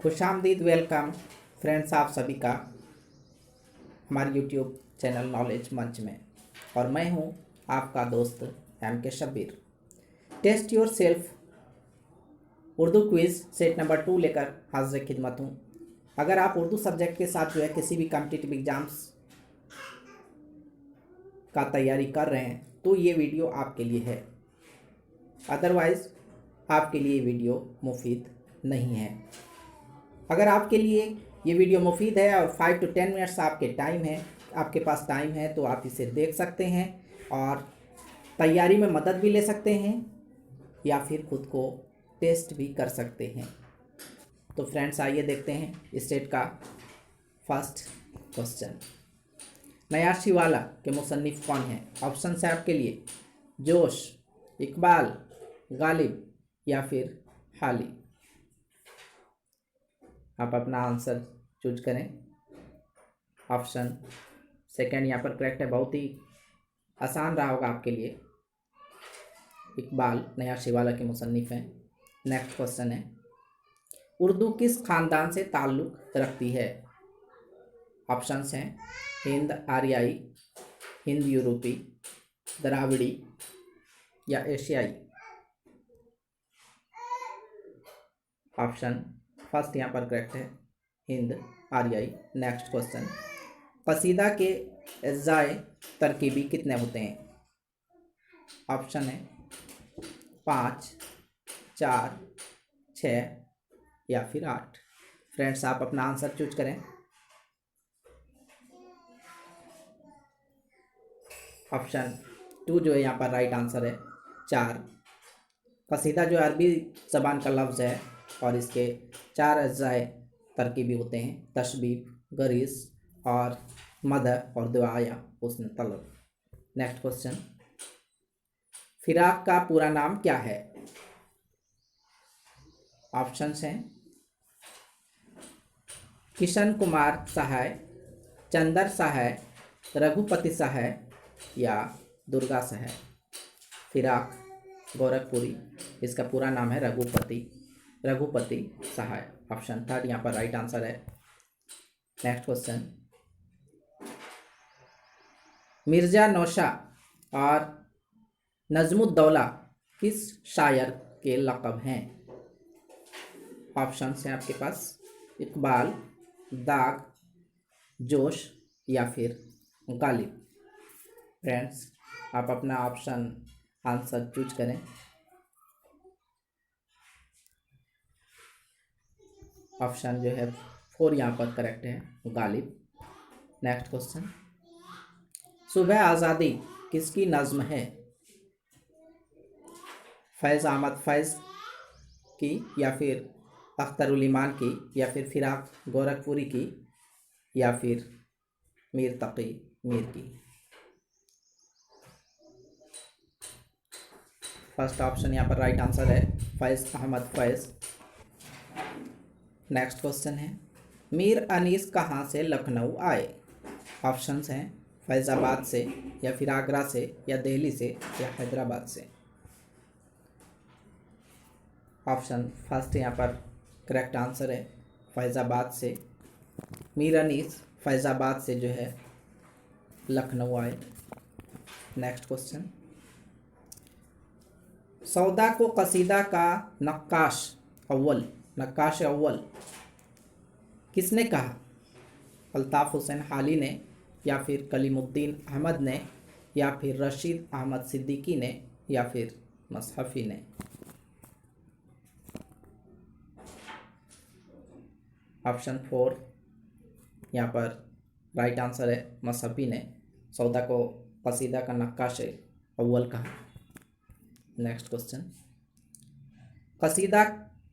खुशामदीद, welcome friends आप सभी का हमारे यूट्यूब चैनल नॉलेज मंच में। और मैं हूं आपका दोस्त MK Shabbir. Test yourself Urdu quiz set number 2 लेकर हाजिर खिदमत हूं। अगर आप उर्दू सब्जेक्ट के साथ किसी भी कॉम्पिटिटिव एग्ज़ाम्स का तैयारी कर रहे हैं तो ये वीडियो आपके लिए है, अदरवाइज़ आपके लिए वीडियो मुफीद नहीं है। अगर आपके लिए ये वीडियो मुफीद है और 5 to 10 मिनट्स आपके पास टाइम है तो आप इसे देख सकते हैं और तैयारी में मदद भी ले सकते हैं या फिर खुद को टेस्ट भी कर सकते हैं। तो फ्रेंड्स आइए देखते हैं स्टेट का फर्स्ट क्वेश्चन। नयाशी वाला के मुसन्निफ कौन है? ऑप्शन है आपके लिए जोश, इकबाल, गालिब या फिर हाली। आप अपना आंसर चूज करें। ऑप्शन सेकंड यहाँ पर करेक्ट है, बहुत ही आसान रहा होगा आपके लिए। इकबाल नयाशी वाला के मुसन्निफ हैं। नेक्स्ट क्वेश्चन है, उर्दू किस खानदान से ताल्लुक़ रखती है? ऑप्शंस हैं हिंद आर्याई, हिंद यूरोपी, द्राविड़ी या एशियाई। ऑप्शन फर्स्ट यहाँ पर करेक्ट है, हिंद आर्याई। नेक्स्ट क्वेश्चन, कसीदा के अज्जाए तरकीबी कितने होते हैं? ऑप्शन है 5, 4, 6 या फिर 8। फ्रेंड्स आप अपना आंसर चूज करें। ऑप्शन 2 जो है यहाँ पर राइट आंसर है, 4। कसीदा जो अरबी ज़बान का लफ्ज़ है और इसके 4 अज्जाए तरकीबी होते हैं, तशबीब, गरीस और मदह और दुआ या हुस्न तलब। नेक्स्ट क्वेश्चन, फिराक का पूरा नाम क्या है? ऑप्शंस हैं किशन कुमार सहाय, चंदर सहाय, रघुपति सहाय या दुर्गा सहाय। फिराक गोरखपुरी, इसका पूरा नाम है रघुपति सहाय। ऑप्शन थर्ड यहाँ पर राइट आंसर है। नेक्स्ट क्वेश्चन, मिर्ज़ा नौशा और नजमुद्दौला किस शायर के लक़ब हैं? ऑप्शन हैं आपके पास इकबाल, दाग, जोश या फिर गालिब। फ्रेंड्स आप अपना ऑप्शन आंसर चूज करें। ऑप्शन जो है 4 यहाँ पर करेक्ट है, गालिब। नेक्स्ट क्वेश्चन, सुबह आज़ादी किसकी नज़्म है? फैज़ अहमद फैज़ की या फिर अख्तरुल ईमान की या फिर फिराक गोरखपुरी की या फिर मीर तकी मीर की। फर्स्ट ऑप्शन यहाँ पर राइट आंसर है, फैज़ अहमद फैज़। नेक्स्ट क्वेश्चन है, मीर अनीस कहाँ से लखनऊ आए? ऑप्शंस हैं फैज़ाबाद से या फिर आगरा से या दिल्ली से या हैदराबाद से। ऑप्शन फर्स्ट यहाँ पर करेक्ट आंसर है, फैज़ाबाद से। मीर अनीस फैज़ाबाद से जो है लखनऊ आए। नेक्स्ट क्वेश्चन, सौदा को कसीदा का नक्काश अव्वल किसने कहा? अल्ताफ़ हुसैन हाली ने या फिर कलीमुद्दीन अहमद ने या फिर रशीद अहमद सिद्दीकी ने या फिर मसहफ़ी ने। ऑप्शन 4 यहाँ पर राइट आंसर है, मसहफ़ी ने सौदा को कसीदा का नक्काश अव्वल कहा। नेक्स्ट क्वेश्चन, कसीदा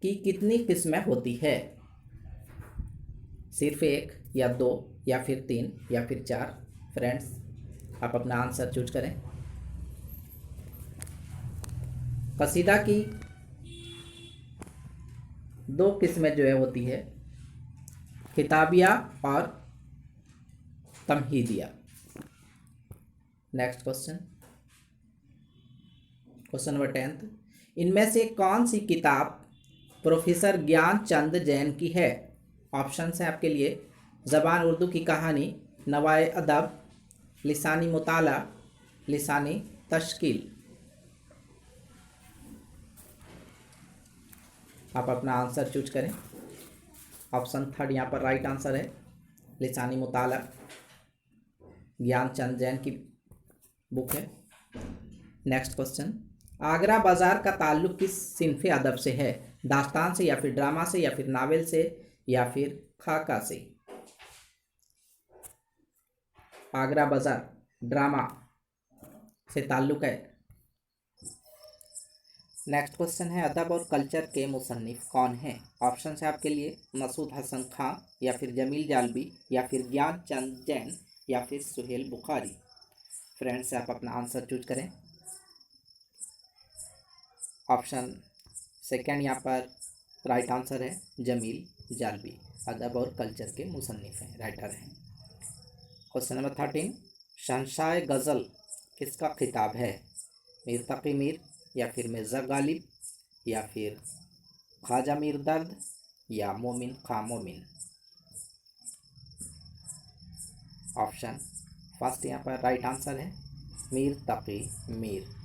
की कितनी किस्में होती है? सिर्फ 1 या 2 या फिर 3 या फिर 4। फ्रेंड्स आप अपना आंसर चूज करें। कसीदा की 2 किस्में जो है होती है, किताबिया और तमहीदिया। नेक्स्ट क्वेश्चन नंबर 10, इनमें से कौन सी किताब प्रोफेसर ज्ञानचंद जैन की है? ऑप्शन है आपके लिए ज़बान उर्दू की कहानी, नवाए अदब, लिसानी मुताला, लिसानी तश्कील। आप अपना आंसर चूज करें। ऑप्शन थर्ड यहाँ पर राइट आंसर है, लिसानी मुताला, ज्ञानचंद जैन की बुक है। नेक्स्ट क्वेश्चन, आगरा बाजार का ताल्लुक किस सिनफे अदब से है? दास्तान से, या फिर ड्रामा से, या फिर नावल से, या फिर खाका से? आगरा बाजार ड्रामा से ताल्लुक है। नेक्स्ट क्वेश्चन है, अदब और कल्चर के मुसन्निफ कौन हैं? ऑप्शन है आपके लिए मसूद हसन खां, या फिर जमील जालबी, या फिर ज्ञानचंद जैन, या फिर सुहेल बुखारी। फ्रेंड्स आप अपना आंसर चूज करें। ऑप्शन सेकंड यहाँ पर राइट आंसर है, जमील जालबी अदब और कल्चर के मुसन्निफ हैं, राइटर हैं। क्वेश्चन नंबर 13, शहंशाह गज़ल किसका खिताब है? मीर तकी मीर, या फिर मिर्ज़ा गालिब, या फिर ख्वाजा मीर दर्द, या मोमिन खां मोमिन। ऑप्शन फर्स्ट यहाँ पर राइट आंसर है, Mir Taqi Mir.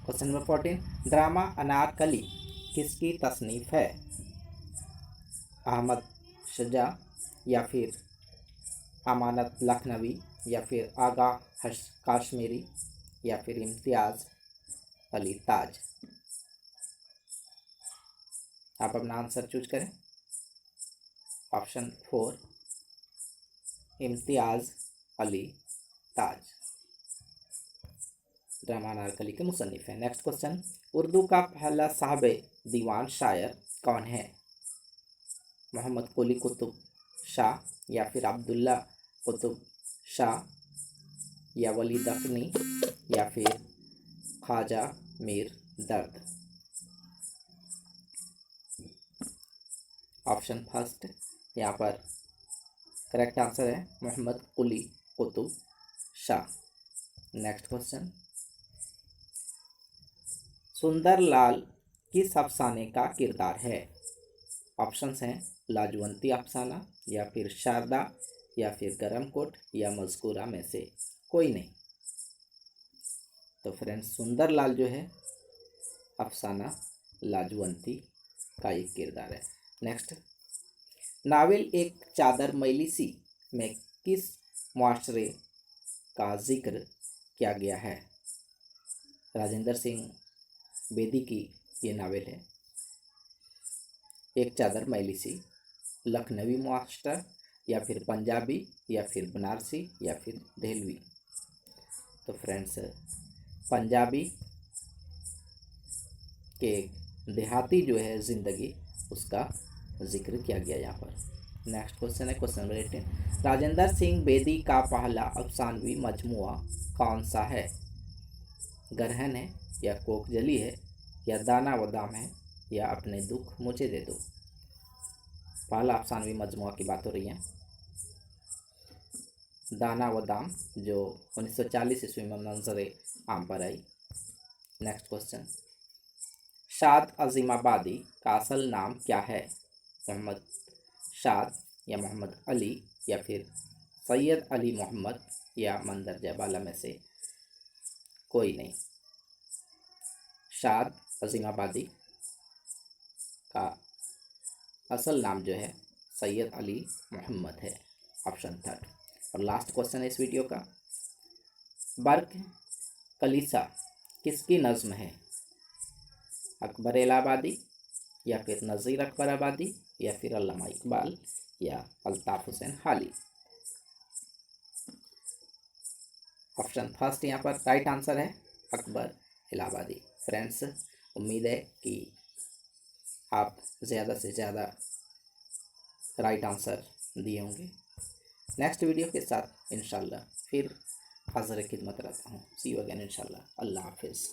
Question number 14, drama Anarkali किसकी तसनीफ है? अहमद शुजा, या फिर अमानत लखनवी, या फिर आगा काश्मीरी, या फिर इम्तियाज़ अली ताज। आप अपना आंसर चूज करें। ऑप्शन 4 इम्तियाज़ अली ताज ड्रामा अनारकली के मुसन्निफ हैं। नेक्स्ट क्वेश्चन, उर्दू का पहला साहब दीवान शायर कौन है? मोहम्मद कुली कुतुब शाह, या फिर अब्दुल्ला कुतुब शाह, या वली दखनी, या फिर ख्वाजा मीर दर्द। ऑप्शन फर्स्ट यहाँ पर करेक्ट आंसर है, मोहम्मद कुली कुतुब शाह। नेक्स्ट क्वेश्चन, सुंदरलाल किस अफसाने का किरदार है? ऑप्शंस हैं लाजवंती अफसाना, या फिर शारदा, या फिर गरमकोट, या मज़कूरा में से कोई नहीं। तो फ्रेंड्स सुंदरलाल जो है अफसाना लाजवंती का एक किरदार है। नेक्स्ट, नावल एक चादर मैली सी में किस मुआशरे का जिक्र किया गया है? राजेंद्र सिंह बेदी की ये नावल है, एक चादर मैली सी। लखनवी मुआशरा, या फिर पंजाबी, या फिर बनारसी, या फिर देहलवी। तो फ्रेंड्स पंजाबी के देहाती जो है ज़िंदगी उसका जिक्र किया गया यहाँ पर। नेक्स्ट क्वेश्चन है क्वेश्चन नंबर 18, राजेंद्र सिंह बेदी का पहला अफसानवी मजमुआ कौन सा है? गरहन है, या कोकजली है, या दाना व दाम है, या अपने दुख मुझे दे दो। पहला अफसानवी मजमुआ की बात हो रही है, दाना व दाम, जो 1940 ईस्वी में मंजर आम पर आई। नेक्स्ट क्वेश्चन, शाद अजीमाबादी का असल नाम क्या है? मोहम्मद शाद, या मोहम्मद अली, या फिर सैयद अली मोहम्मद, या मंदरजा बाला में से कोई नहीं। शाद अजीमाबादी का असल नाम जो है सैयद अली मोहम्मद है, ऑप्शन थर्ड। और लास्ट क्वेश्चन है इस वीडियो का, बर्क कलीसा किसकी नज़्म है? अकबर इलाहाबादी, या फिर नज़ीर अकबर आबादी, या फिर अल्लामा इकबाल, या अल्ताफ़ हुसैन हाली। ऑप्शन फर्स्ट यहाँ पर राइट आंसर है, अकबर इलाहाबादी। फ्रेंड्स उम्मीद है कि आप ज़्यादा से ज़्यादा राइट आंसर दिए होंगे। नेक्स्ट वीडियो के साथ इंशाल्लाह फिर हाज़िर खिदमत रहता हूँ। सी यू अगेन इंशाल्लाह। अल्लाह हाफिज़।